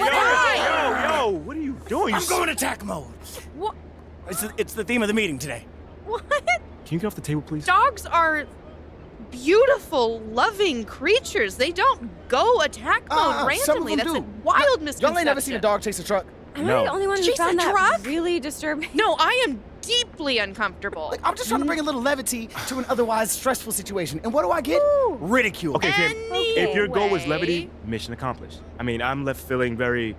Yo, what are you doing? I'm going attack mode. What? It's the theme of the meeting today. What? Can you get off the table, please? Dogs are beautiful, loving creatures. They don't go attack mode randomly. That's a wild misconception. Y'all ain't never seen a dog chase a truck? Am I the only one who Chase found a that truck? really disturbing? No, I am deeply uncomfortable. Like, I'm just trying to bring a little levity to an otherwise stressful situation. And what do I get? Ridicule. Okay, Kim, if your goal was levity, Anyway. mission accomplished. I mean, I'm left feeling very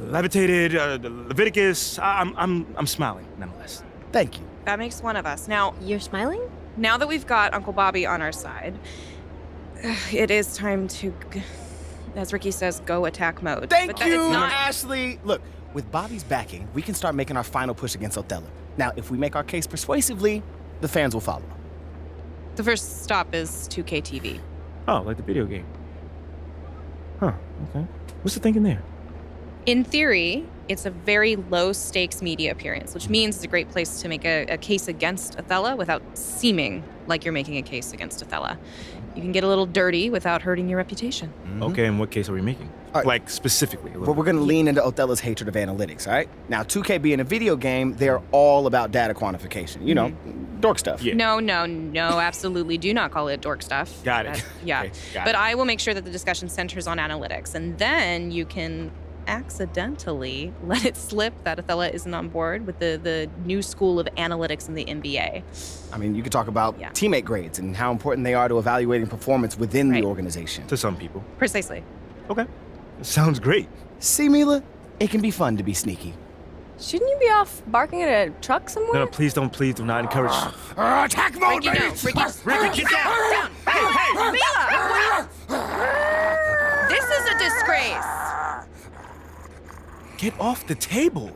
levitated, Leviticus. I'm smiling, nonetheless. Thank you. That makes one of us. Now You're smiling? that we've got Uncle Bobby on our side, it is time to, as Ricky says, go attack mode. Thank But you, it's not- Ashley. Look, with Bobby's backing, we can start making our final push against Othello. Now, if we make our case persuasively, the fans will follow. The first stop is 2K TV. Oh, like the video game. Huh, okay. What's the thinking there? In theory, it's a very low-stakes media appearance, which means it's a great place to make a case against Othello without seeming like you're making a case against Othello. You can get a little dirty without hurting your reputation. Okay, and what case are we making? All right. Like, specifically. But we're going to lean into Othello's hatred of analytics, all right? Now, 2K being a video game, they're all about data quantification. You know, dork stuff. Yeah. No, absolutely do not call it dork stuff. Got it. Yeah. Okay, got But it. I will make sure that the discussion centers on analytics, and then you can accidentally let it slip that Othello isn't on board with the new school of analytics in the NBA. I mean, you could talk about Yeah. teammate grades and how important they are to evaluating performance within Right. the organization. To some people. Precisely. Okay. Sounds great. See, Mila, it can be fun to be sneaky. Shouldn't you be off barking at a truck somewhere? No, please do not encourage. Attack mode, Ricky, no. Ricky, get down! Hey! This is a disgrace. Get off the table.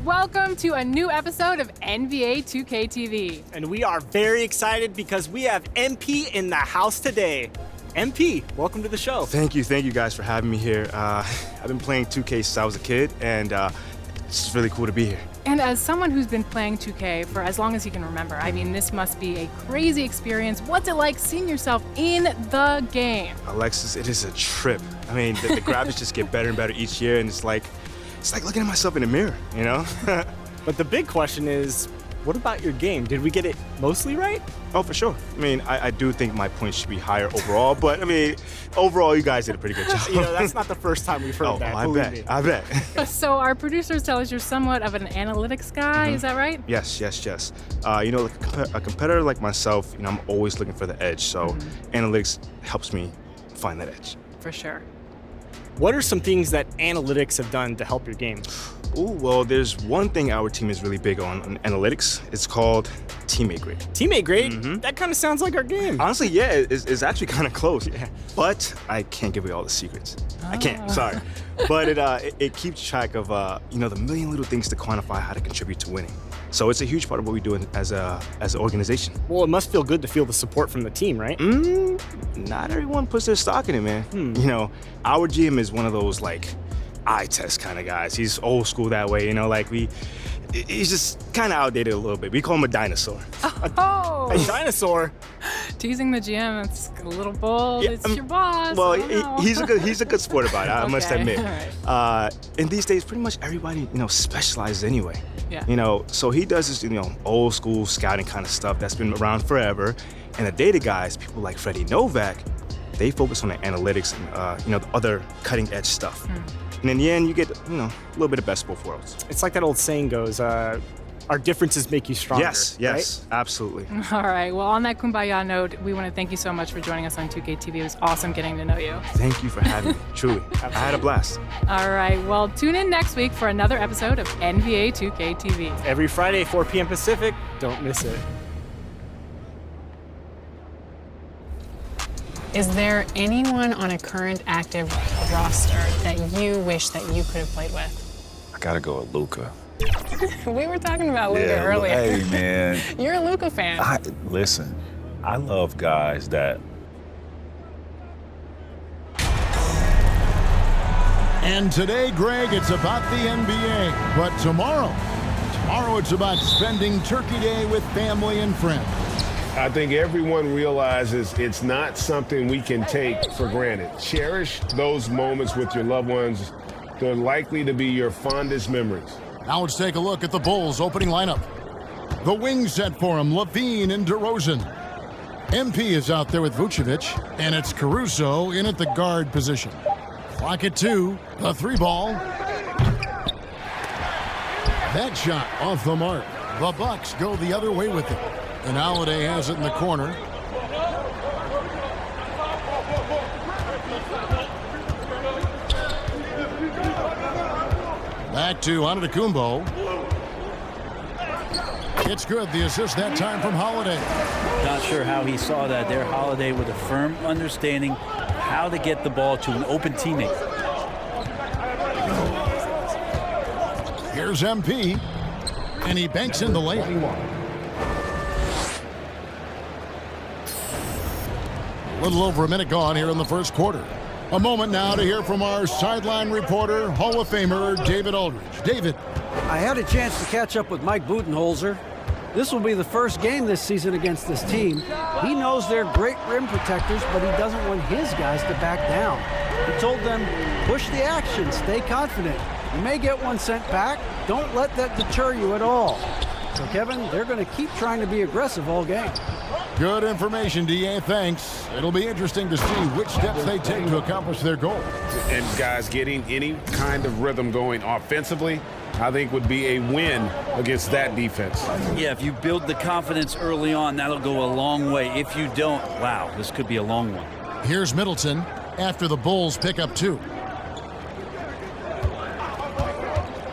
Welcome to a new episode of NBA2K TV. And we are very excited because we have MP in the house today. MP, welcome to the show. Thank you guys for having me here. I've been playing 2K since I was a kid, and it's just really cool to be here. And as someone who's been playing 2K for as long as he can remember, I mean, this must be a crazy experience. What's it like seeing yourself in the game? Alexis, it is a trip. I mean, the graphics just get better and better each year, and it's like looking at myself in the mirror, you know? But the big question is, what about your game? Did we get it mostly right? Oh, for sure. I mean, I do think my points should be higher overall, but I mean, overall, you guys did a pretty good job. You know, that's not the first time we've heard that. I believe me. bet. So our producers tell us you're somewhat of an analytics guy, is that right? Yes. You know, like a competitor like myself, you know, I'm always looking for the edge, so analytics helps me find that edge. For sure. What are some things that analytics have done to help your game? Ooh, well, there's one thing our team is really big on analytics. It's called teammate grade. Teammate grade? That kind of sounds like our game. Honestly, yeah, it's actually kind of close. Yeah. But I can't give away all the secrets. I can't, sorry. But it keeps track of, the million little things to quantify how to contribute to winning. So it's a huge part of what we do as an organization. Well, it must feel good to feel the support from the team, right? Not everyone puts their stock in it, man. You know, our GM is one of those, like, eye test kind of guys. He's old school that way, you know, like he's just kind of outdated a little bit. We call him a dinosaur. Oh, A dinosaur? teasing the GM. It's a little bold. Yeah, it's your boss. Well, I don't know. he's a good sport about it, I must Okay, admit. all right. And these days, pretty much everybody, specializes anyway. Yeah. So he does this, old school scouting kind of stuff that's been around forever. And the data guys, people like Freddie Novak, they focus on the analytics and, the other cutting edge stuff. And in the end, you get, a little bit of best of both worlds. It's like that old saying goes, our differences make you stronger. Yes, right? absolutely. All right. Well, on that kumbaya note, we want to thank you so much for joining us on 2K TV. It was awesome getting to know you. Thank you for having me, truly. I had a blast. All right. Well, tune in next week for another episode of NBA 2K TV. Every Friday, 4 p.m. Pacific. Don't miss it. Is there anyone on a current active roster that you wish that you could have played with? I gotta go with Luka. We were talking about Luka earlier. Hey, man. You're a Luka fan. Listen, I love guys that. And today, Greg, it's about the NBA. But tomorrow it's about spending Turkey Day with family and friends. I think everyone realizes it's not something we can take for granted. Cherish those moments with your loved ones. They're likely to be your fondest memories. Now let's take a look at the Bulls' opening lineup. The wings set for him, Levine and DeRozan. MP is out there with Vucevic, and it's Caruso in at the guard position. Clock at 2, the 3-ball. That shot off the mark. The Bucks go the other way with it. And Holiday has it in the corner. Back to Antetokounmpo. It's good. The assist that time from Holiday. Not sure how he saw that there. Holiday with a firm understanding how to get the ball to an open teammate. Here's MP. And he banks in the layup. A little over a minute gone here in the first quarter. A moment now to hear from our sideline reporter, Hall of Famer David Aldridge. David. I had a chance to catch up with Mike Budenholzer. This will be the first game this season against this team. He knows they're great rim protectors, but he doesn't want his guys to back down. He told them, push the action, stay confident. You may get one sent back. Don't let that deter you at all. So, Kevin, they're going to keep trying to be aggressive all game. Good information, DA. Thanks. It'll be interesting to see which steps they take to accomplish their goal. And guys, getting any kind of rhythm going offensively, I think would be a win against that defense. Yeah, if you build the confidence early on, that'll go a long way. If you don't, wow, this could be a long one. Here's Middleton after the Bulls pick up 2.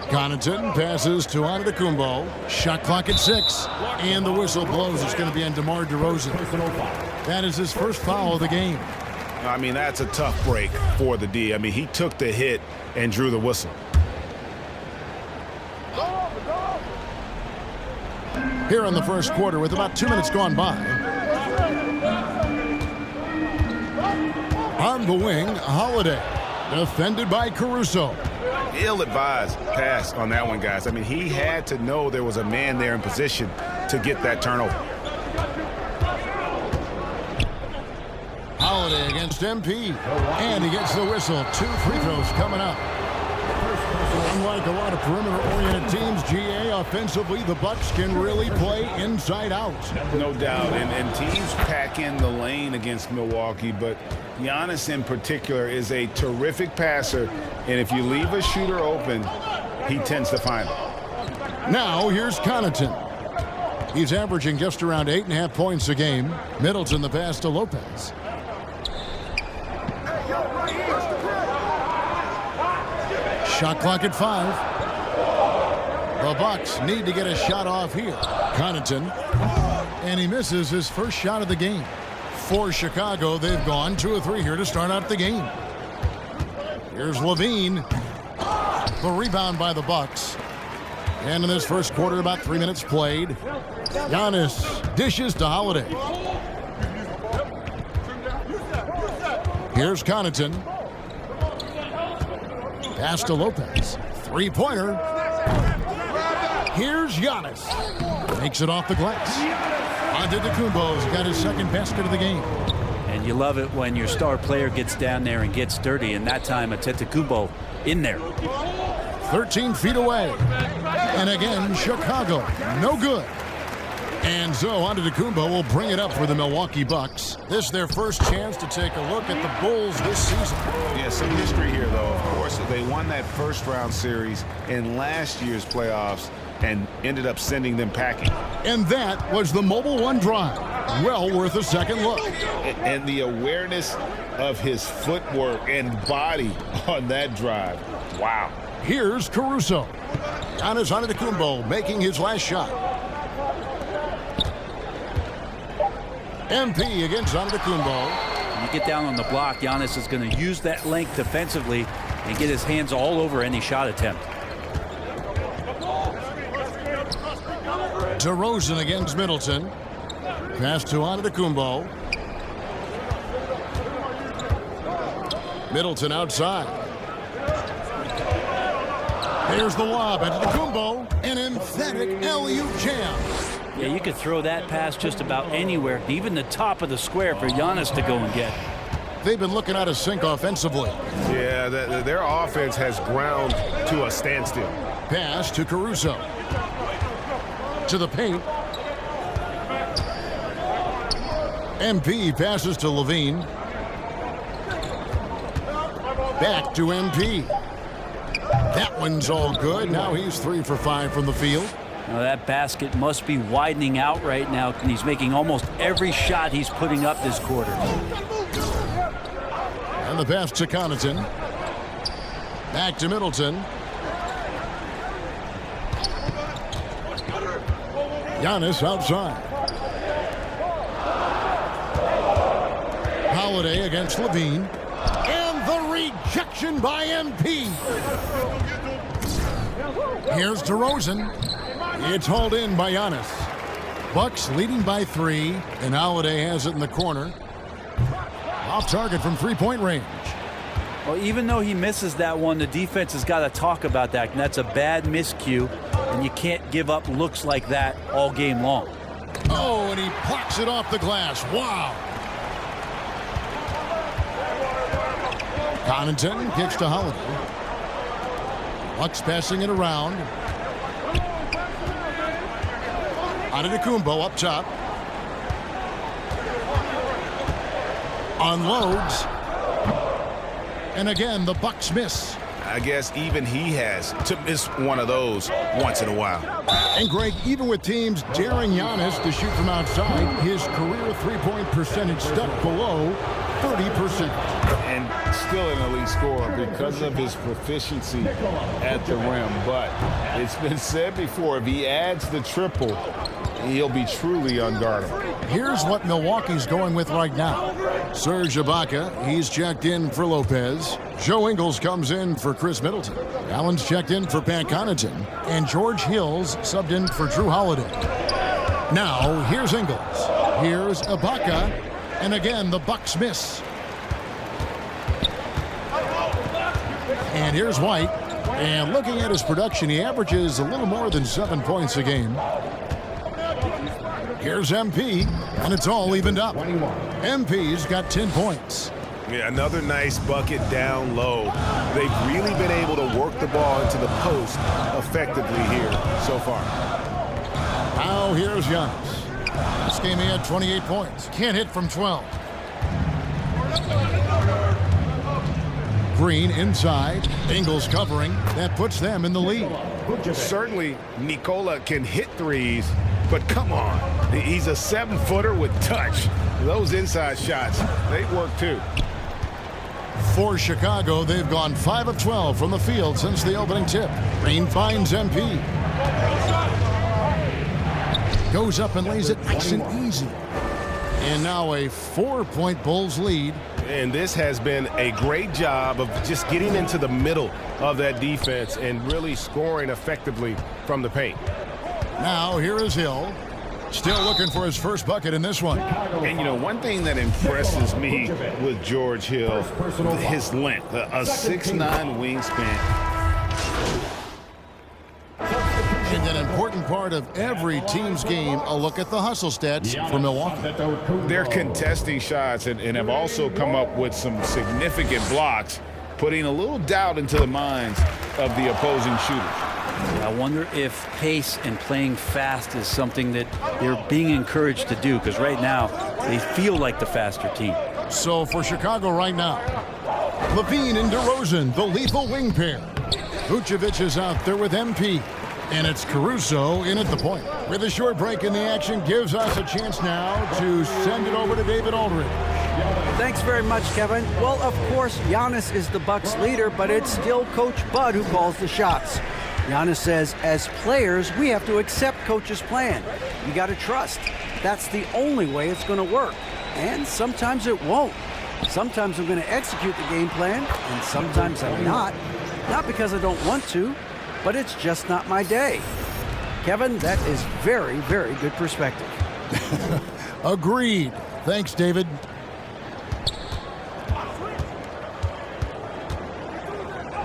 Connaughton passes to Antetokounmpo. Shot clock at 6. And the whistle blows. It's going to be on DeMar DeRozan. That is his first foul of the game. I mean, that's a tough break for the D. I mean, he took the hit and drew the whistle. Here in the first quarter with about 2 minutes gone by. On the wing, Holiday. Defended by Caruso. Ill-advised pass on that one, guys. I mean, he had to know there was a man there in position to get that turnover. Holiday against MP. And he gets the whistle. 2 free throws coming up. Unlike a lot of perimeter-oriented teams, GA, offensively, the Bucks can really play inside out. No doubt. And teams pack in the lane against Milwaukee, but Giannis in particular is a terrific passer. And if you leave a shooter open, he tends to find it. Now, here's Connaughton. He's averaging just around 8.5 points a game. Middleton the pass to Lopez. Shot clock at 5. The Bucks need to get a shot off here. Connaughton, and he misses his first shot of the game. For Chicago, they've gone 2 of 3 here to start out the game. Here's Levine. The rebound by the Bucks. And in this first quarter, about 3 minutes played. Giannis dishes to Holiday. Here's Connaughton. Pass to Lopez. Three-pointer. Here's Giannis. Makes it off the glass. Antetokounmpo's got his second basket of the game. And you love it when your star player gets down there and gets dirty, and that time Antetokounmpo in there. 13 feet away. And again, Chicago, no good. And so Antetokounmpo will bring it up for the Milwaukee Bucks. This is their first chance to take a look at the Bulls this season. Yeah, some history here, though, of course. They won that first-round series in last year's playoffs and ended up sending them packing. And that was the Mobile One drive. Well worth a second look. And the awareness of his footwork and body on that drive. Wow. Here's Caruso. Giannis Antetokounmpo making his last shot. MP against Antetokounmpo. When you get down on the block, Giannis is going to use that length defensively and get his hands all over any shot attempt. DeRozan against Middleton. Pass to Antetokounmpo. Middleton outside. Here's the lob. Antetokounmpo, an emphatic alley-oop jam. Yeah, you could throw that pass just about anywhere, even the top of the square for Giannis to go and get. They've been looking out of sync offensively. Yeah, their offense has ground to a standstill. Pass to Caruso. To the paint. MP passes to Levine. Back to MP. That one's all good. Now he's 3 for 5 from the field. Now that basket must be widening out right now, and he's making almost every shot he's putting up this quarter. And the pass to Connaughton. Back to Middleton. Giannis outside. Holiday against Levine. And the rejection by MP. Here's DeRozan. It's hauled in by Giannis. Bucks leading by 3, and Holiday has it in the corner. Off target from three-point range. Well, even though he misses that one, the defense has got to talk about that, and that's a bad miscue, and you can't give up looks like that all game long. Oh, and he plucks it off the glass. Wow. Connaughton kicks to Holiday. Bucks passing it around. Antetokounmpo up top. Unloads. And again, the Bucks miss. I guess even he has to miss one of those once in a while. And Greg, even with teams daring Giannis to shoot from outside, his career three-point percentage stuck below 30%. And still an elite scorer because of his proficiency at the rim. But it's been said before, if he adds the triple, he'll be truly unguardable. Here's what Milwaukee's going with right now. Serge Ibaka, he's checked in for Lopez. Joe Ingles comes in for Chris Middleton. Allen's checked in for Pat Connaughton. And George Hill's subbed in for Drew Holiday. Now, here's Ingles. Here's Ibaka. And again, the Bucks miss. And here's White. And looking at his production, he averages a little more than 7 points a game. Here's MP, and it's all evened up. MP's got 10 points. Yeah, another nice bucket down low. They've really been able to work the ball into the post effectively here so far. Now here's Giannis. This game he had 28 points. Can't hit from 12. Green inside. Ingles covering. That puts them in the lead. Certainly, Nikola can hit threes, but come on. He's a 7-footer with touch. Those inside shots, they work too. For Chicago, they've gone 5 of 12 from the field since the opening tip. Green finds MP. Goes up and lays it nice and easy. And now a 4-point Bulls lead. And this has been a great job of just getting into the middle of that defense and really scoring effectively from the paint. Now here is Hill. Still looking for his first bucket in this one. And, you know, one thing that impresses me with George Hill, his length, a 6'9" wingspan. And an important part of every team's game, a look at the hustle stats for Milwaukee. They're contesting shots and have also come up with some significant blocks, putting a little doubt into the minds of the opposing shooters. I wonder if pace and playing fast is something that they're being encouraged to do, because right now they feel like the faster team. So for Chicago right now, Levine and DeRozan, the lethal wing pair. Vucevic is out there with MP. And it's Caruso in at the point. With a short break in the action, gives us a chance now to send it over to David Aldridge. Thanks very much, Kevin. Well, of course, Giannis is the Bucks leader, but it's still Coach Bud who calls the shots. Giannis says, as players, we have to accept Coach's plan. You got to trust. That's the only way it's going to work. And sometimes it won't. Sometimes I'm going to execute the game plan, and sometimes I'm not. Not because I don't want to, but it's just not my day. Kevin, that is very, very good perspective. Agreed. Thanks, David.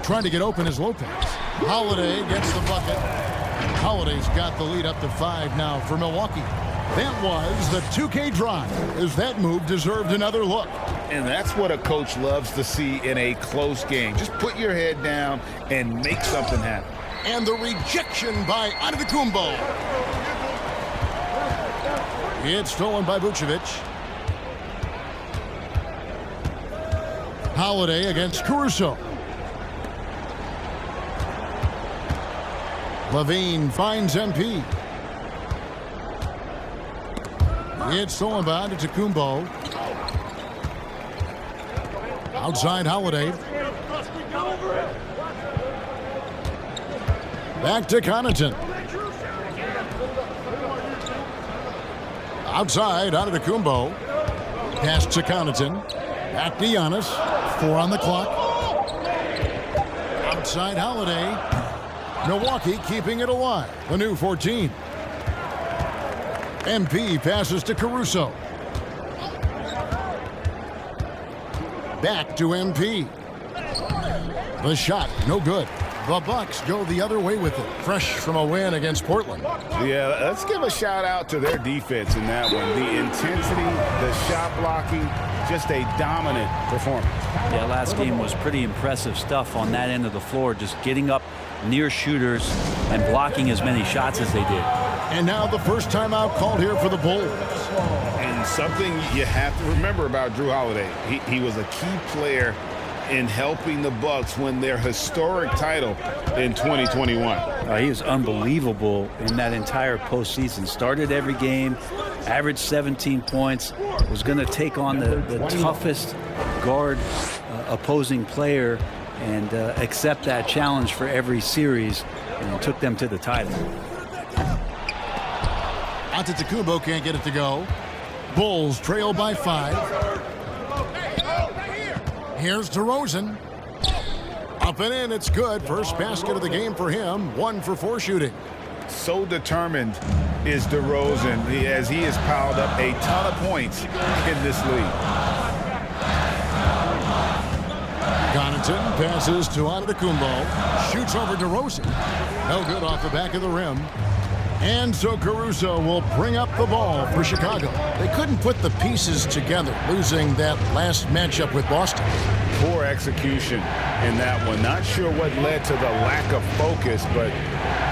Trying to get open is Lopez. Holiday gets the bucket. Holiday's got the lead up to 5 now for Milwaukee. That was the 2K drive, as that move deserved another look. And that's what a coach loves to see in a close game. Just put your head down and make something happen. And the rejection by Antetokounmpo. It's stolen by Vucevic. Holiday against Caruso. Levine finds MP. It's stolen by Antetokounmpo. Outside Holiday. Back to Connaughton. Outside Antetokounmpo. Pass to Connaughton. Back to Giannis. 4 on the clock. Outside Holiday. Milwaukee keeping it alive. A new 14. MP passes to Caruso. Back to MP. The shot, no good. The Bucks go the other way with it. Fresh from a win against Portland. Yeah, let's give a shout out to their defense in that one. The intensity, the shot blocking, just a dominant performance. Yeah, last game was pretty impressive stuff on that end of the floor, just getting up near shooters and blocking as many shots as they did. And now the first timeout called here for the Bulls. And something you have to remember about Jrue Holiday, he was a key player in helping the Bucks win their historic title in 2021. He was unbelievable in that entire postseason. Started every game, averaged 17 points, was going to take on the toughest guard opposing player and accept that challenge for every series, and took them to the title. Antetokounmpo can't get it to go. Bulls trail by 5. Here's DeRozan. Up and in, it's good. First basket of the game for him. 1 for 4 shooting. So determined is DeRozan as he has piled up a ton of points in this league. Connaughton passes to Antetokounmpo. Shoots over DeRozan. No good off the back of the rim. And so Caruso will bring up the ball for Chicago. They couldn't put the pieces together, losing that last matchup with Boston. Poor execution in that one. Not sure what led to the lack of focus, but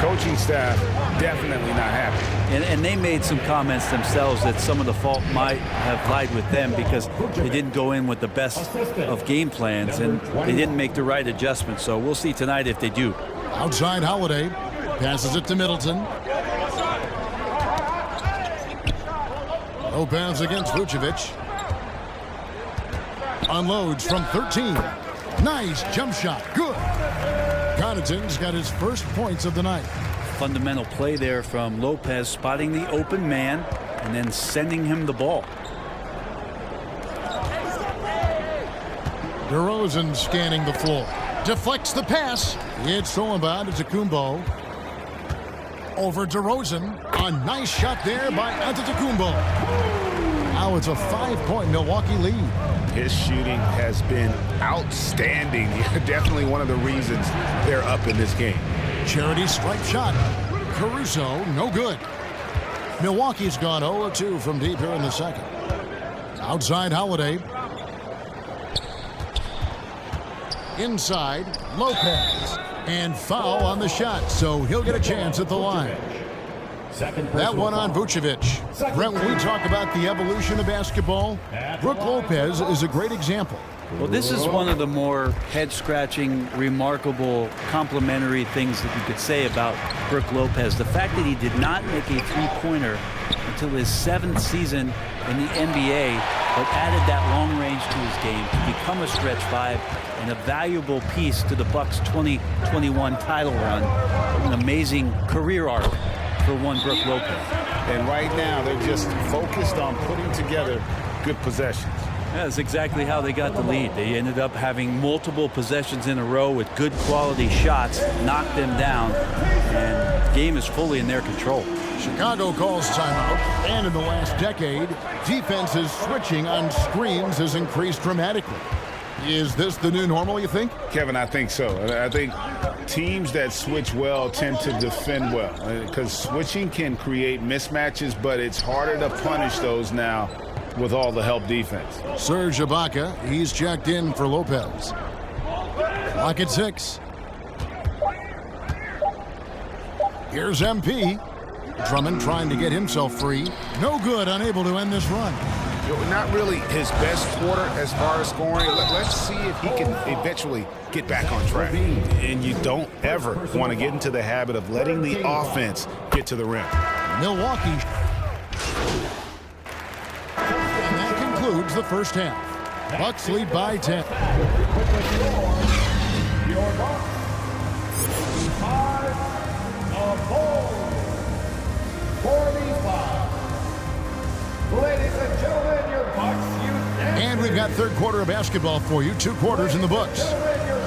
coaching staff definitely not happy. And they made some comments themselves that some of the fault might have lied with them because they didn't go in with the best of game plans and they didn't make the right adjustments. So we'll see tonight if they do. Outside Holiday. Passes it to Middleton. Lopez against Vucevic. Unloads from 13. Nice jump shot. Good. Connaughton's got his first points of the night. Fundamental play there from Lopez, spotting the open man and then sending him the ball. DeRozan scanning the floor. Deflects the pass. It's stolen by Antetokounmpo. Over DeRozan. A nice shot there by Antetokounmpo. Now it's a 5-point Milwaukee lead. His shooting has been outstanding. Definitely one of the reasons they're up in this game. Charity stripe shot. Caruso, no good. Milwaukee's gone 0-2 from deep here in the second. Outside Holiday. Inside, Lopez. And foul on the shot, so he'll get a chance at the line. That one on Vucevic. Brent, when we talk about the evolution of basketball, Brook Lopez is a great example. Well, this is one of the more head-scratching, remarkable, complimentary things that you could say about Brook Lopez. The fact that he did not make a three-pointer until his 7th season in the NBA, but added that long range to his game to become a stretch 5 and a valuable piece to the Bucks' 2021 title run. An amazing career arc for one Brook Lopez. And right now, they're just focused on putting together good possessions. That's exactly how they got the lead. They ended up having multiple possessions in a row with good quality shots, knocked them down, and the game is fully in their control. Chicago calls timeout, and in the last decade, defenses switching on screens has increased dramatically. Is this the new normal, you think? Kevin, I think so. I think teams that switch well tend to defend well, because switching can create mismatches, but it's harder to punish those now with all the help defense. Serge Ibaka, he's checked in for Lopez. Clock at 6. Here's MP. Drummond trying to get himself free. No good, unable to end this run. Not really his best quarter as far as scoring. Let's see if he can eventually get back on track. And you don't ever want to get into the habit of letting the offense get to the rim. Milwaukee. And that concludes the first half. Bucks lead by 10. Your Bucks, the Bulls, 45. Ladies and gentlemen, your Bucks youth. And we've got third quarter of basketball for you. 2 quarters in the books.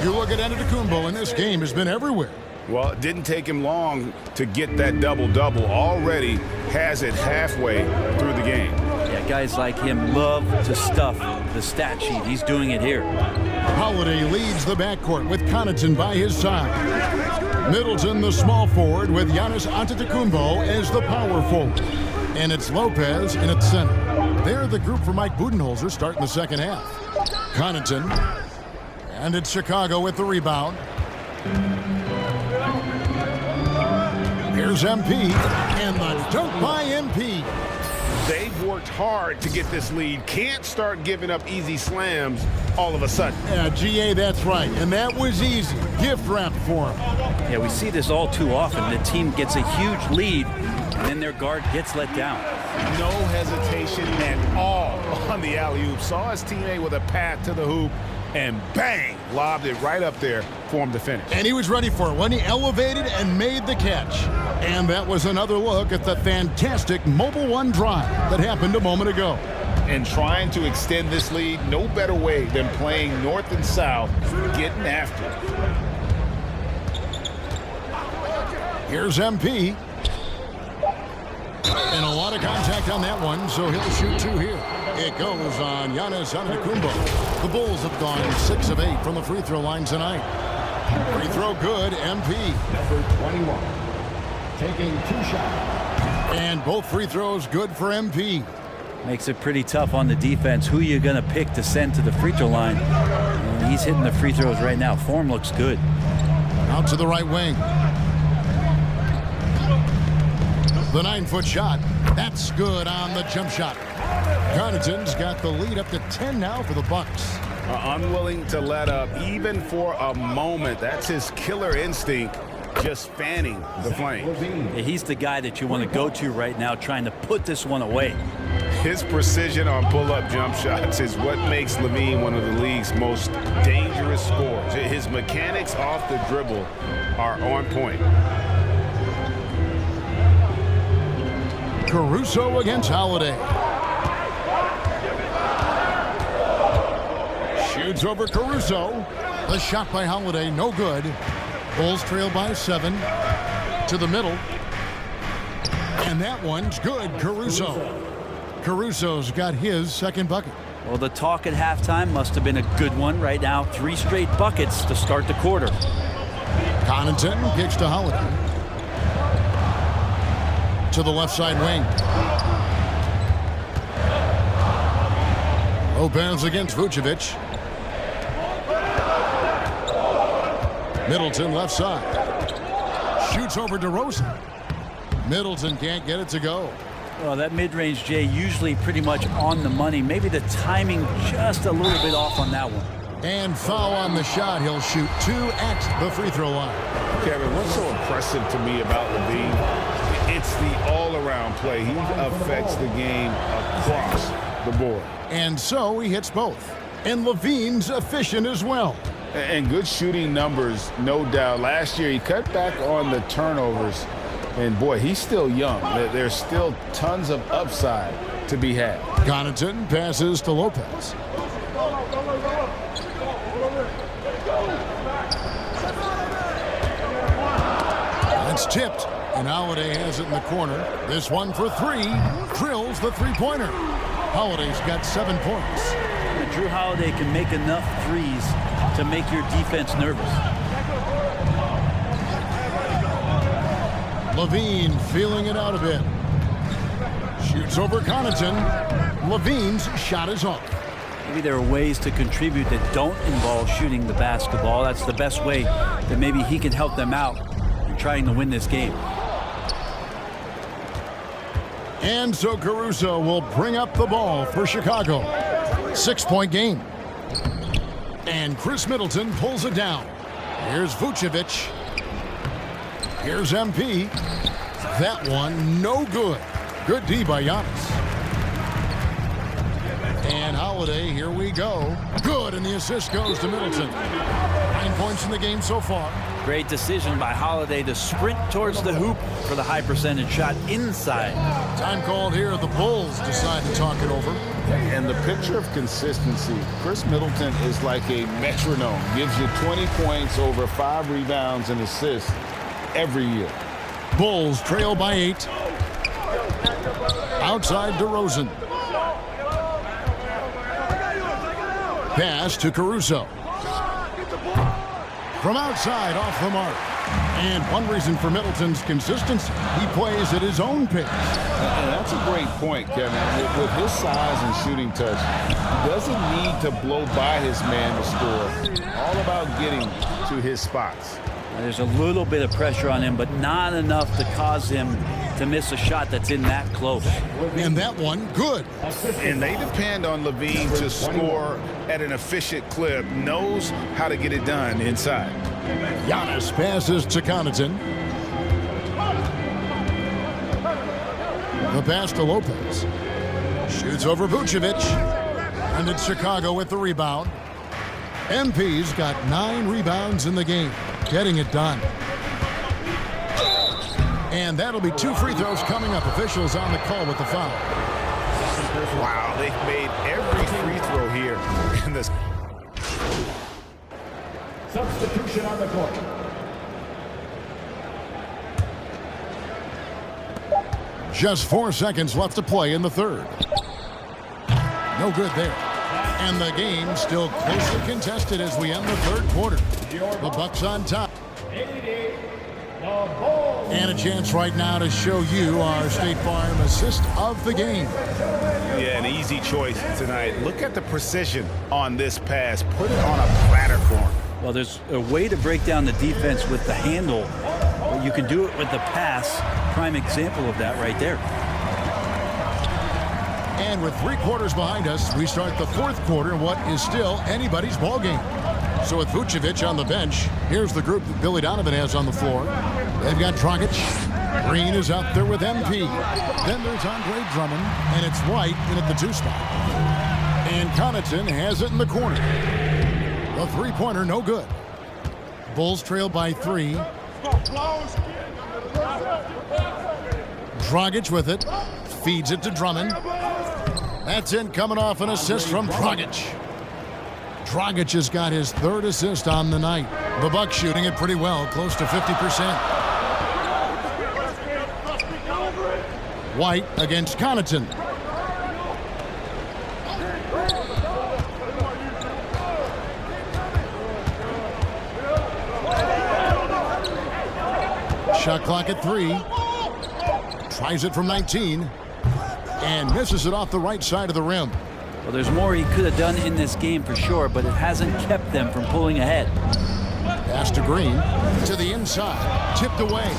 You look at Antetokounmpo, and this game has been everywhere. Well, it didn't take him long to get that double-double. Already has it halfway through the game. Yeah, guys like him love to stuff the stat sheet. He's doing it here. Holiday leads the backcourt with Connaughton by his side. Middleton, the small forward, with Giannis Antetokounmpo as the power forward. And it's Lopez in its center. They're the group for Mike Budenholzer starting the second half. Connaughton. And it's Chicago with the rebound. Here's MP. And the dunk by MP. They've worked hard to get this lead. Can't start giving up easy slams all of a sudden. Yeah, GA, that's right. And that was easy. Gift wrap for him. Yeah, we see this all too often. The team gets a huge lead, and then their guard gets let down. No hesitation at all on the alley-oop. Saw his teammate with a path to the hoop, and bang, lobbed it right up there for him to finish. And he was ready for it when he elevated and made the catch. And that was another look at the fantastic Mobile One drive that happened a moment ago. And trying to extend this lead, no better way than playing north and south, getting after it. Here's MP. And a lot of contact on that one, so he'll shoot 2 here. It goes on Giannis Antetokounmpo. The Bulls have gone 6 of 8 from the free throw line tonight. Free throw good, MP. Number 21, taking 2 shots. And both free throws good for MP. Makes it pretty tough on the defense. Who you going to pick to send to the free throw line? And he's hitting the free throws right now. Form looks good. Out to the right wing. The 9-foot shot. That's good on the jump shot. Connaughton's got the lead up to 10 now for the Bucks. Unwilling to let up even for a moment. That's his killer instinct. just fanning the flame. Yeah, he's the guy that you want to go to right now, trying to put this one away. His precision on pull-up jump shots is what makes LaVine one of the league's most dangerous scorers. His mechanics off the dribble are on point. Caruso against Holiday. Shoots over Caruso. The shot by Holiday, no good. Bulls trail by 7. To the middle. And that one's good, Caruso. Caruso's got his second bucket. Well, the talk at halftime must have been a good one. Right now, 3 straight buckets to start the quarter. Connaughton kicks to Holiday. To the left side wing. Lopez against Vucevic. Middleton left side. Shoots over DeRozan. Middleton can't get it to go. Well, that mid-range, Jay, usually pretty much on the money. Maybe the timing just a little bit off on that one. And foul on the shot. He'll shoot 2 at the free throw line. Kevin, what's so impressive to me about LaVine? It's the all-around play. He affects the game across the board. And so he hits both. And LaVine's efficient as well. And good shooting numbers, no doubt. Last year, he cut back on the turnovers. And, boy, he's still young. There's still tons of upside to be had. Connaughton passes to Lopez. It's tipped, and Holiday has it in the corner. This one for 3. Drills the three-pointer. Holiday's got 7 points. Drew Holiday can make enough threes to make your defense nervous. LaVine feeling it out a bit. Shoots over Connaughton. LaVine's shot is off. Maybe there are ways to contribute that don't involve shooting the basketball. That's the best way that maybe he can help them out in trying to win this game. And so Caruso will bring up the ball for Chicago. 6-point game. And Chris Middleton pulls it down. Here's Vucevic. Here's MP. That one, no good. Good D by Giannis. And Holiday, here we go. Good, and the assist goes to Middleton. 9 points in the game so far. Great decision by Holiday to sprint towards the hoop for the high percentage shot inside. Time called here. The Bulls decide to talk it over. And the picture of consistency, Chris Middleton is like a metronome. Gives you 20 points, over 5 rebounds and assists every year. Bulls trail by 8. Outside DeRozan. Pass to Caruso. From outside, off the mark. And one reason for Middleton's consistency, he plays at his own pace. And that's a great point, Kevin. With his size and shooting touch, he doesn't need to blow by his man to score. All about getting to his spots. There's a little bit of pressure on him, but not enough to cause him to miss a shot that's in that close. And that one, good. And they depend on LaVine to score at an efficient clip, knows how to get it done inside. Giannis passes to Connaughton. The pass to Lopez. Shoots over Vucevic. And it's Chicago with the rebound. MP's got 9 rebounds in the game. Getting it done. And that'll be 2 free throws coming up. Officials on the call with the foul. Wow, they've made every free throw here in this. Substitution on the court. Just 4 seconds left to play in the third. No good there. And the game still closely contested as we end the third quarter. The Bucks on top. And a chance right now to show you our State Farm assist of the game. Yeah, an easy choice tonight. Look at the precision on this pass. Put it on a platter for him. Well, there's a way to break down the defense with the handle, but you can do it with the pass. Prime example of that right there. And with 3 quarters behind us, we start the fourth quarter in what is still anybody's ball game. So with Vucevic on the bench, here's the group that Billy Donovan has on the floor. They've got Dragic. Green is out there with MP. Then there's Andre Drummond, and it's White in at the 2 spot. And Connaughton has it in the corner. The three-pointer, no good. Bulls trail by 3. Dragic with it. Feeds it to Drummond. That's in, coming off an assist from Dragic. Dragic has got his 3rd assist on the night. The Bucks shooting it pretty well, close to 50%. White against Connaughton. Shot clock at 3. Tries it from 19. And misses it off the right side of the rim. Well, there's more he could have done in this game for sure, but it hasn't kept them from pulling ahead. Pass to Green. To the inside. Tipped away.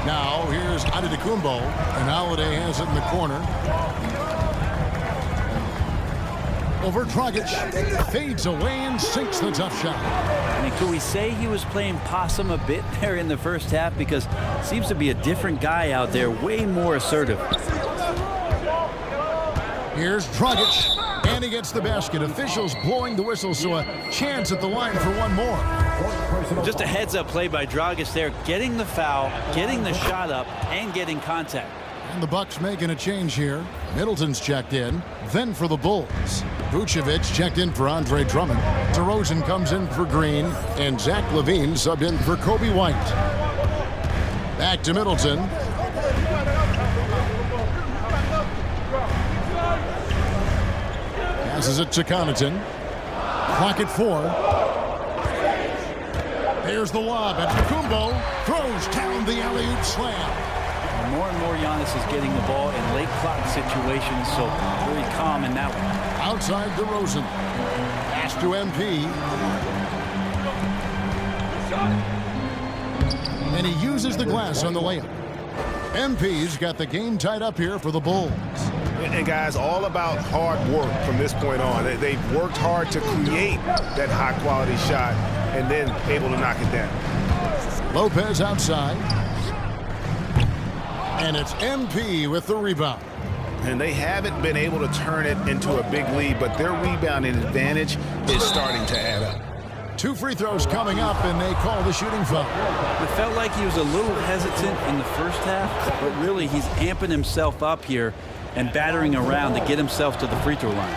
Now here's Antetokounmpo. And Holiday has it in the corner. Over Dragic. Fades away and sinks the tough shot. I mean, could we say he was playing possum a bit there in the first half? Because seems to be a different guy out there, way more assertive. Here's Dragic, and he gets the basket. Officials blowing the whistle, so a chance at the line for one more. Just a heads-up play by Dragic there, getting the foul, getting the shot up, and getting contact. And the Bucks making a change here. Middleton's checked in. Then for the Bulls, Vucevic checked in for Andre Drummond. DeRozan comes in for Green, and Zach LaVine subbed in for Kobe White. Back to Middleton. Passes it to Connaughton. Clock at 4. There's the lob, and Kumbo throws down the alley-oop slam. More and more Giannis is getting the ball in late clock situations, so very calm in that one. Outside DeRozan. Pass to MP. And he uses the glass on the layup. MP's got the game tied up here for the Bulls. And guys, all about hard work from this point on. They've worked hard to create that high-quality shot and then able to knock it down. Lopez outside. And it's MP with the rebound. And they haven't been able to turn it into a big lead, but their rebounding advantage is starting to add up. 2 free throws coming up, and they call the shooting foul. It felt like he was a little hesitant in the first half, but really he's amping himself up here and battering around to get himself to the free throw line.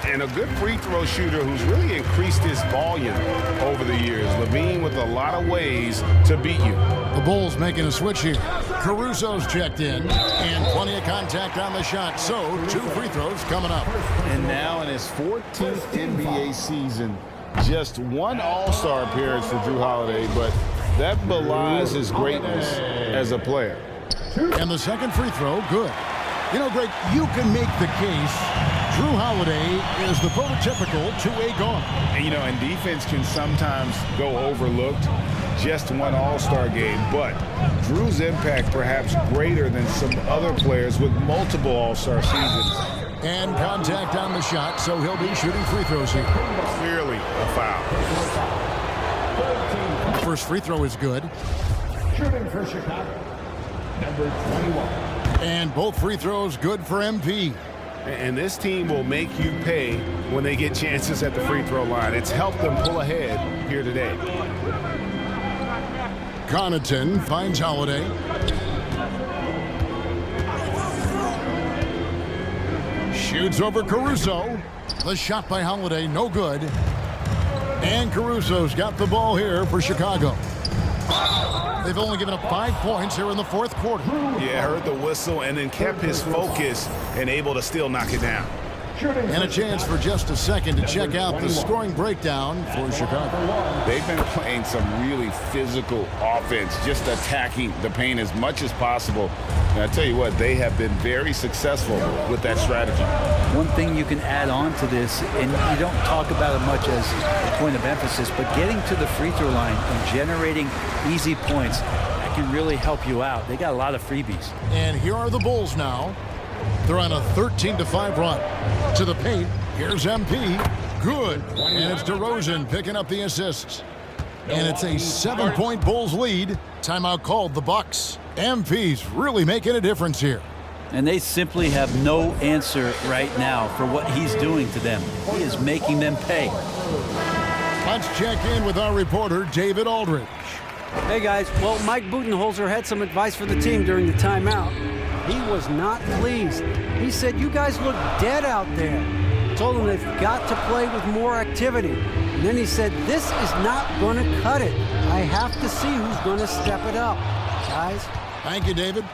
And a good free throw shooter who's really increased his volume over the years. LaVine with a lot of ways to beat you. The Bulls making a switch here. Caruso's checked in, and plenty of contact on the shot. So 2 free throws coming up. And now in his 14th NBA season, just 1 All-Star appearance for Jrue Holiday, but that belies his greatness as a player. And the second free throw, good. You know, Greg, you can make the case Jrue Holiday is the prototypical 2-way guard. And, you know, and defense can sometimes go overlooked. Just 1 All-Star game, but Jrue's impact perhaps greater than some other players with multiple All-Star seasons. And contact on the shot, so he'll be shooting free throws here. Clearly a foul. First free throw is good. Shooting for Chicago, number 21. And both free throws good for MP. And this team will make you pay when they get chances at the free throw line. It's helped them pull ahead here today. Connaughton finds Holiday. Shoots over Caruso. The shot by Holiday, no good. And Caruso's got the ball here for Chicago. They've only given up 5 points here in the 4th quarter. Yeah, heard the whistle and then kept his focus and able to still knock it down. And a chance for just a second to check out the scoring breakdown for Chicago. They've been playing some really physical offense, just attacking the paint as much as possible. And I tell you what, they have been very successful with that strategy. One thing you can add on to this, and you don't talk about it much as a point of emphasis, but getting to the free throw line and generating easy points, that can really help you out. They got a lot of freebies. And here are the Bulls now. They're on a 13-5 run. To the paint, Here's MP. Good. And it's DeRozan picking up the assists. And it's a 7-point Bulls lead. Timeout called the Bucks. MP's really making a difference here. And they simply have no answer right now for what he's doing to them. He is making them pay. Let's check in with our reporter, David Aldridge. Hey, guys. Well, Mike Budenholzer had some advice for the team during the timeout. He was not pleased. He said, you guys look dead out there. Told them they've got to play with more activity. And then he said, this is not going to cut it. I have to see who's going to step it up. Guys. Thank you, David.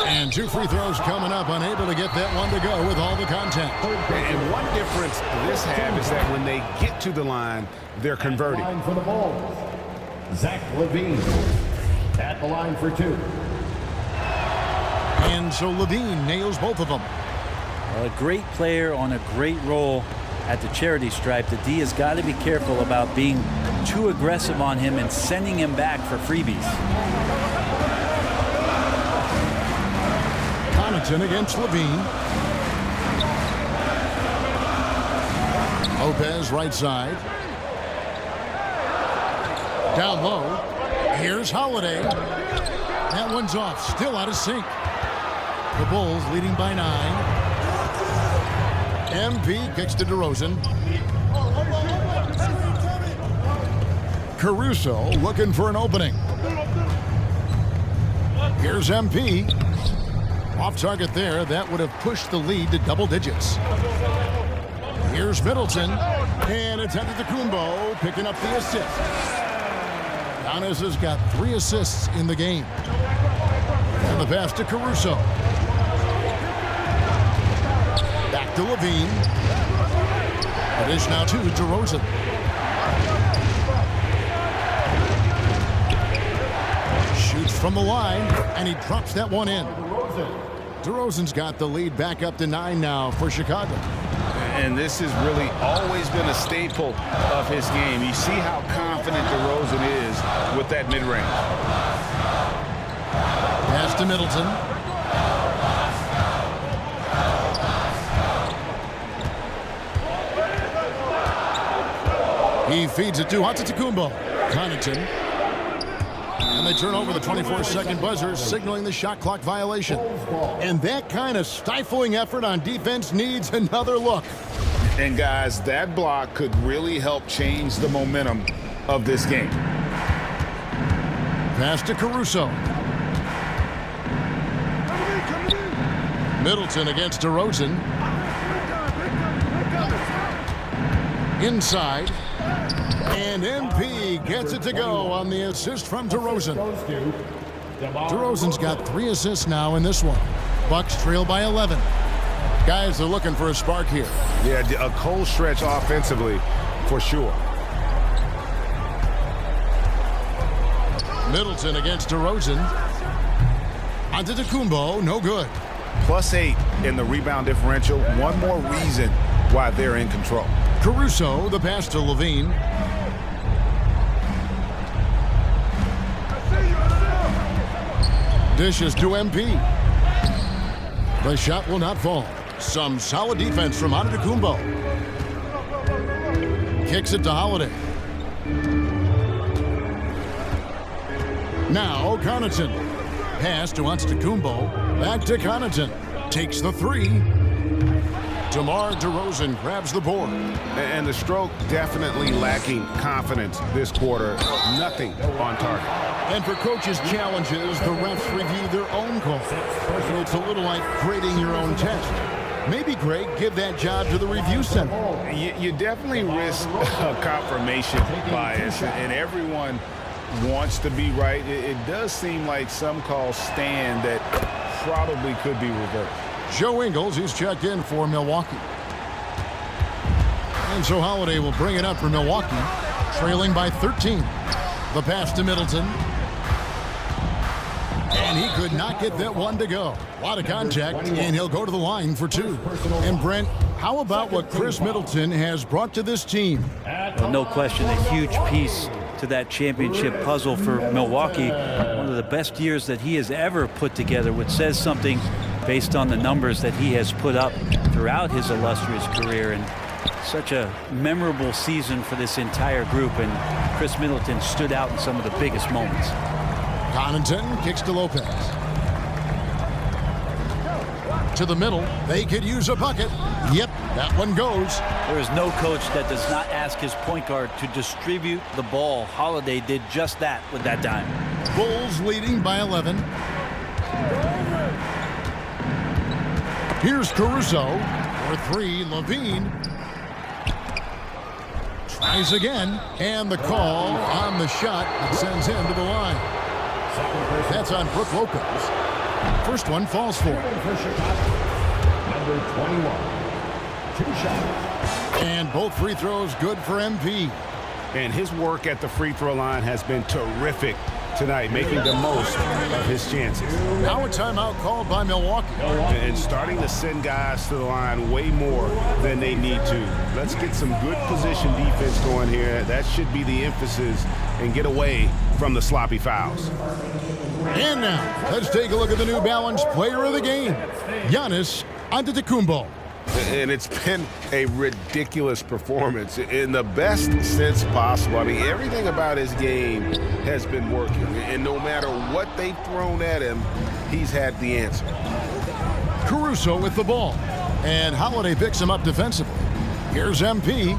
And 2 free throws coming up, unable to get that one to go with all the contact. And one difference this have is that when they get to the line, they're converting. Line for the Bulls, Zach LaVine at the line for 2. And so LaVine nails both of them. A great player on a great role at the charity stripe. The D has got to be careful about being too aggressive on him and sending him back for freebies. Connaughton against LaVine. Lopez right side. Down low. Here's Holiday. That one's off. Still out of sync. The Bulls leading by 9. MP kicks to DeRozan. Caruso looking for an opening. Here's MP. Off target there. That would have pushed the lead to double digits. Here's Middleton. And it's Antetokounmpo picking up the assist. Giannis has got 3 assists in the game. And the pass to Caruso. Back to LaVine. It is now to DeRozan. Shoots from the line, and he drops that one in. DeRozan's got the lead back up to 9 now for Chicago. And this has really always been a staple of his game. You see how confident DeRozan is with that mid-range. Pass to Middleton. He feeds it to Antetokounmpo. Connaughton. And they turn over the 24-second buzzer, signaling the shot clock violation. And that kind of stifling effort on defense needs another look. And guys, that block could really help change the momentum of this game. Pass to Caruso. Middleton against DeRozan. Inside. And MP gets it to go on the assist from DeRozan. DeRozan's got 3 assists now in this one. Bucks trail by 11. Guys are looking for a spark here. Yeah, a cold stretch offensively for sure. Middleton against DeRozan. Antetokounmpo, no good. +8 in the rebound differential. One more reason why they're in control. Caruso, the pass to LaVine. Dishes to MP. The shot will not fall. Some solid defense from Antetokounmpo. Kicks it to Holiday. Now Connaughton. Pass to Antetokounmpo. Back to Connaughton. Takes the 3. DeMar DeRozan grabs the board. And the stroke definitely lacking confidence this quarter. Nothing on target. And for coaches' challenges, the refs review their own call. So it's a little like grading your own test. Maybe, Greg, give that job to the review center. You definitely risk confirmation bias, and everyone wants to be right. It does seem like some calls stand that probably could be reversed. Joe Ingles, who's checked in for Milwaukee. And so Holiday will bring it up for Milwaukee, trailing by 13. The pass to Middleton. And he could not get that one to go. A lot of contact, and he'll go to the line for 2. And Brent, how about what Chris Middleton has brought to this team? Well, no question, a huge piece to that championship puzzle for Milwaukee. One of the best years that he has ever put together, which says something based on the numbers that he has put up throughout his illustrious career, and such a memorable season for this entire group, and Chris Middleton stood out in some of the biggest moments. Connaughton kicks to Lopez. To the middle. They could use a bucket. Yep, that one goes. There is no coach that does not ask his point guard to distribute the ball. Holiday did just that with that dime. Bulls leading by 11. Here's Caruso for 3. Levine tries again, and the call on the shot that sends him to the line. That's on Brook Lopez. First one falls for him. Number 21. 2 shots. And both free throws good for MP. And his work at the free throw line has been terrific tonight, making the most of his chances. Now a timeout called by Milwaukee. And starting to send guys to the line way more than they need to. Let's get some good position defense going here. That should be the emphasis, and get away from the sloppy fouls. And now, let's take a look at the New Balance player of the game, Giannis Antetokounmpo. And it's been a ridiculous performance in the best sense possible. I mean, everything about his game has been working. And no matter what they've thrown at him, he's had the answer. Caruso with the ball. And Holiday picks him up defensively. Here's MP.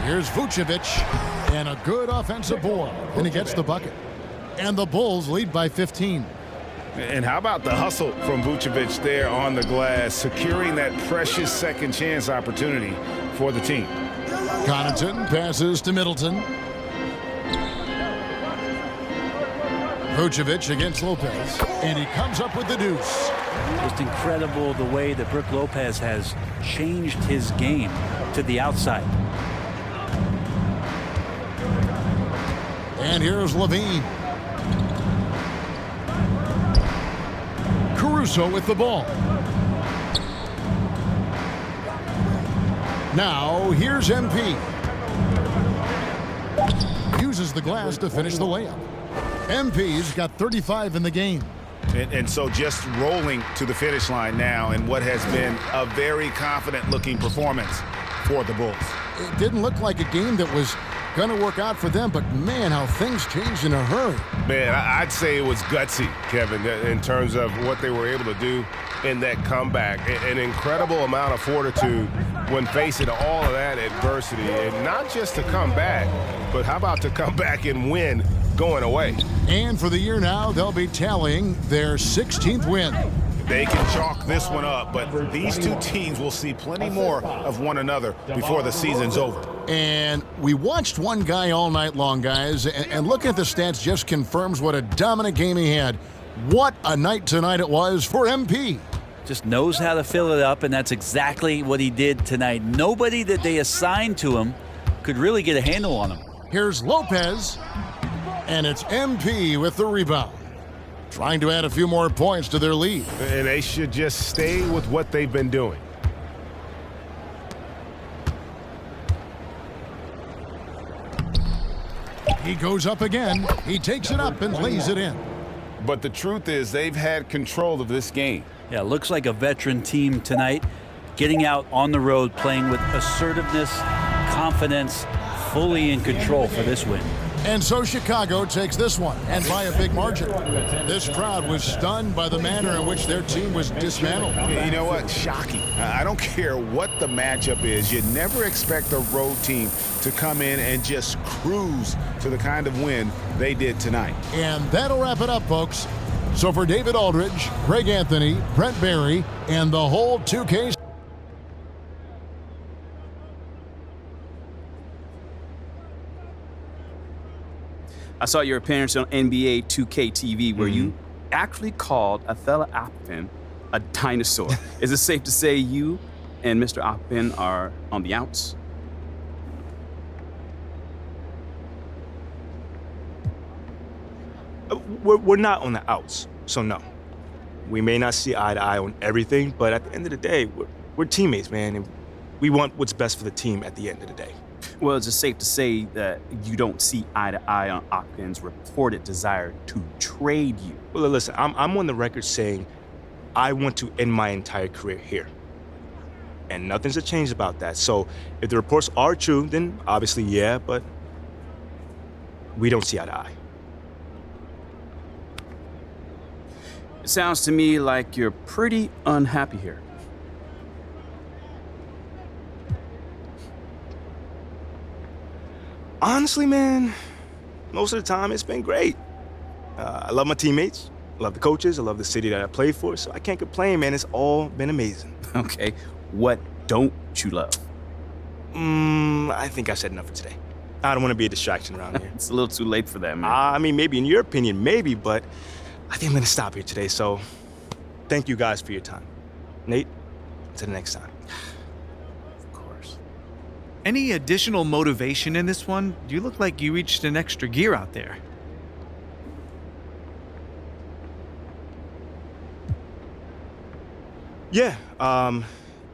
Here's Vucevic. And a good offensive board. And he gets the bucket. And the Bulls lead by 15. And how about the hustle from Vucevic there on the glass, securing that precious second chance opportunity for the team. Connaughton passes to Middleton. Vucevic against Lopez. And he comes up with the deuce. Just incredible the way that Brook Lopez has changed his game to the outside. And here's Levine. Caruso with the ball. Now here's MP. Uses the glass to finish the layup. MP's got 35 in the game. And so just rolling to the finish line now in what has been a very confident-looking performance for the Bulls. It didn't look like a game that was going to work out for them, but man, how things changed in a hurry. Man, I'd say it was gutsy, Kevin, in terms of what they were able to do in that comeback. An incredible amount of fortitude when facing all of that adversity. And not just to come back, but how about to come back and win going away? And for the year now, they'll be tallying their 16th win. They can chalk this one up, but these two teams will see plenty more of one another before the season's over. And we watched one guy all night long, guys, and looking at the stats just confirms what a dominant game he had. What a night tonight it was for MP. Just knows how to fill it up, and that's exactly what he did tonight. Nobody that they assigned to him could really get a handle on him. Here's Lopez, and it's MP with the rebound. Trying to add a few more points to their lead. And they should just stay with what they've been doing. He goes up again. He takes it up and lays it in. But the truth is they've had control of this game. Yeah, looks like a veteran team tonight, getting out on the road, playing with assertiveness, confidence, fully in control for this win. And so Chicago takes this one, and by a big margin. This crowd was stunned by the manner in which their team was dismantled. You know what? Shocking. I don't care what the matchup is. You never expect a road team to come in and just cruise to the kind of win they did tonight. And that'll wrap it up, folks. So for David Aldridge, Greg Anthony, Brent Barry, and the whole 2K. I saw your appearance on NBA2K TV where you actually called Othello Appin a dinosaur. Is it safe to say you and Mr. Appin are on the outs? We're not on the outs, so no. We may not see eye to eye on everything, but at the end of the day, we're teammates, man, and we want what's best for the team at the end of the day. Well, it's just safe to say that you don't see eye to eye on Akpin's reported desire to trade you. Well, listen, I'm on the record saying I want to end my entire career here. And nothing's changed about that. So if the reports are true, then obviously, yeah, but we don't see eye to eye. It sounds to me like you're pretty unhappy here. Honestly, man, most of the time it's been great. I love my teammates, I love the coaches, I love the city that I play for, so I can't complain, man. It's all been amazing. Okay, what don't you love? I think I said enough for today. I don't want to be a distraction around here. It's a little too late for that, man. I mean, maybe in your opinion, maybe, but I think I'm going to stop here today, so thank you guys for your time. Nate, until the next time. Any additional motivation in this one? You look like you reached an extra gear out there. Yeah,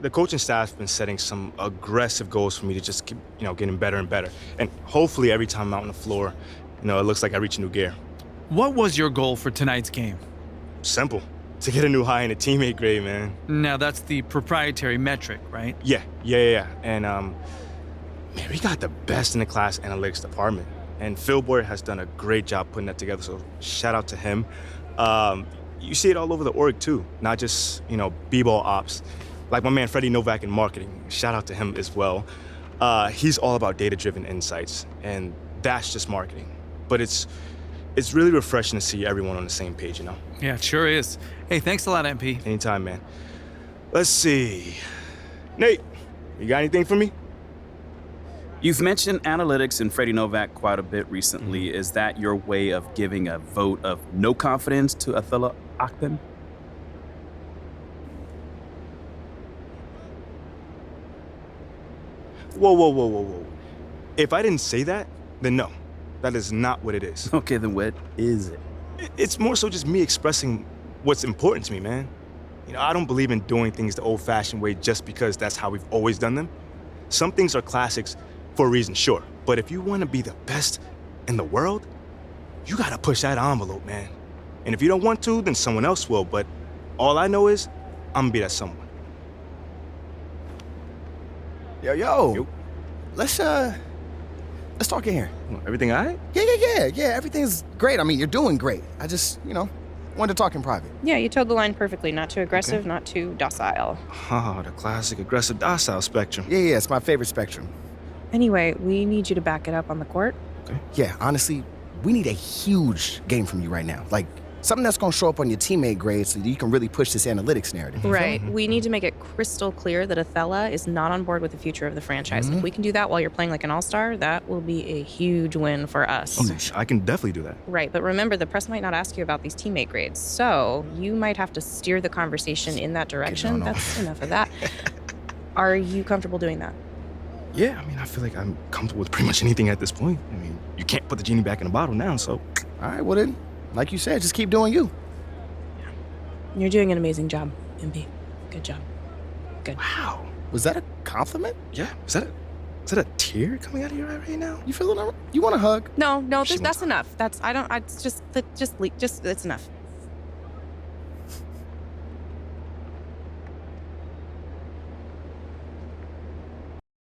the coaching staff's been setting some aggressive goals for me to just keep, getting better and better. And hopefully every time I'm out on the floor, it looks like I reach a new gear. What was your goal for tonight's game? Simple. To get a new high in the teammate grade, man. Now, that's the proprietary metric, right? Yeah. And, man, we got the best in the class analytics department. And Phil Boyer has done a great job putting that together, so shout out to him. You see it all over the org, too. Not just, b-ball ops. Like my man Freddie Novak in marketing. Shout out to him as well. He's all about data-driven insights, and that's just marketing. But it's really refreshing to see everyone on the same page, Yeah, it sure is. Hey, thanks a lot, MP. Anytime, man. Let's see. Nate, you got anything for me? You've mentioned analytics and Freddie Novak quite a bit recently. Is that your way of giving a vote of no confidence to Atilla Akpin? Whoa. If I didn't say that, then no. That is not what it is. Okay, then what is it? It's more so just me expressing what's important to me, man. I don't believe in doing things the old-fashioned way just because that's how we've always done them. Some things are classics for a reason, sure. But if you want to be the best in the world, you got to push that envelope, man. And if you don't want to, then someone else will. But all I know is I'm going to be that someone. Yo. Let's talk in here. Everything all right? Yeah, everything's great. I mean, you're doing great. I just, wanted to talk in private. Yeah, you toed the line perfectly. Not too aggressive, not too docile. Oh, the classic aggressive docile spectrum. Yeah, it's my favorite spectrum. Anyway, we need you to back it up on the court. Okay. Yeah, honestly, we need a huge game from you right now. Like, something that's going to show up on your teammate grade so that you can really push this analytics narrative. Right. We need to make it crystal clear that Atilla is not on board with the future of the franchise. If we can do that while you're playing like an all-star, that will be a huge win for us. Okay, I can definitely do that. Right, but remember, the press might not ask you about these teammate grades, so you might have to steer the conversation in that direction. That's enough of that. Are you comfortable doing that? Yeah, I mean, I feel like I'm comfortable with pretty much anything at this point. I mean, you can't put the genie back in the bottle now, so. All right, well then, like you said, just keep doing you. You're doing an amazing job, MP. Good job. Good. Wow. Was that a compliment? Yeah. Is that a tear coming out of your eye right now? You feeling all right? You want a hug? No, that's enough. It's enough.